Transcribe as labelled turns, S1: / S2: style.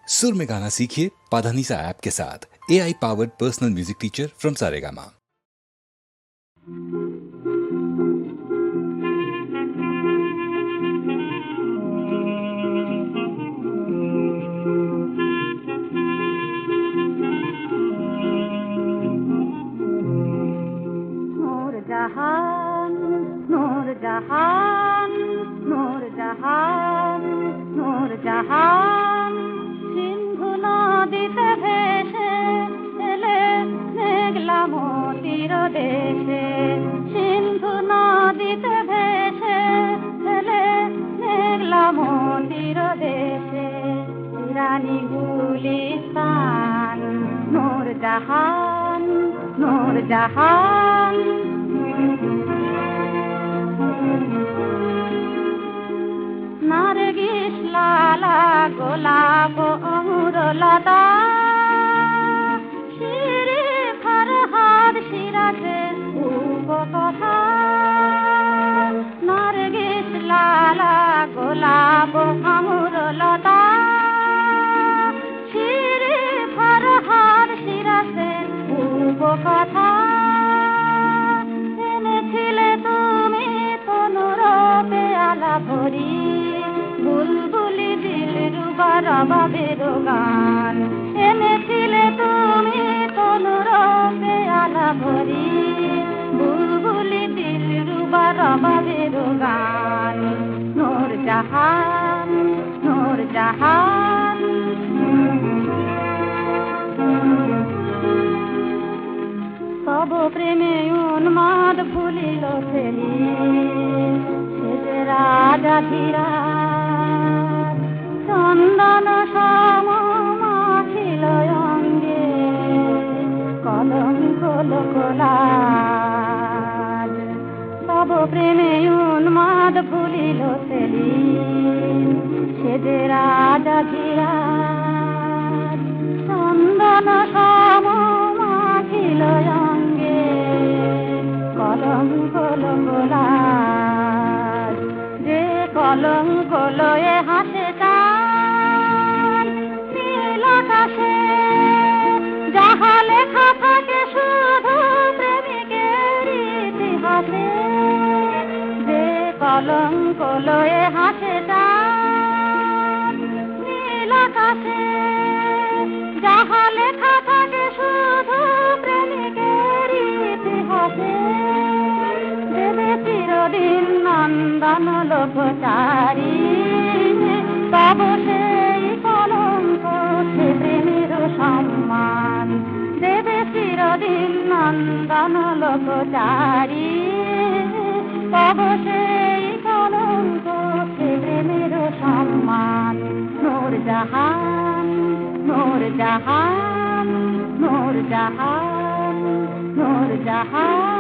S1: सुर में गाना सीखिए पाधानीसा ऐप के साथ। AI powered personal music teacher from Saregama.
S2: Noorjahan Noorjahan Noorjahan Noorjahan Sindhu नदीते ভেসে এলে মেঘলা মোতির দেশে সিন্ধু নদীতে ভেসে এলে মেঘলা মোতির দেশে রানী গুলিস্তান নূরজহান নূরজহান নারগিস লালা গোলাপ অমর লতা শিরে ফরহাদ সিরাজে উপকথা নারগিস লালা গোলাপ অমর লতা শিরে ফরহাদ সিরাজে উপকথা এনেছিলে তুমি তনুরূপে আলা ভরি বুলবুলি দিলরুবা রবাবের গান এনেছিলে তুমি তনুরূপে আলা ভরি বুলবুলি দিলরুবা রবাবের গান নূরজহান নূরজহান তব প্রেমে উন্মাদ ভুলিল ফেলি সে রাজা ধীরাজ চন্দন সম মাখিল অঙ্গে কলঙ্ক লোকলাজ তব প্রেমে উন্মাদ ভুলিল ফেলি সে রাজা ধীরাজ চন্দন সম মাখিল অঙ্গে কলঙ্ক লোকলাজ যে কলঙ্ক লয়ে হাসে চান নীল আকাশে যাহা লেখা থাকে শুধু প্রেমিকের ইতিহাসে যে কলঙ্ক লয়ে হাসে চান নীল আকাশে যাহা লেখা থাকে শুধু প্রেমিকের ইতিহাসে দেবে চিরদিন নন্দন লোকচারী তব সেই কলঙ্ক সে প্রেমের সম্মান দেবে চিরদিন নন্দন লোকচারী তব সেই কলঙ্ক সে প্রেমের সম্মান নূরজহান নূরজহান নূরজহান নূরজহান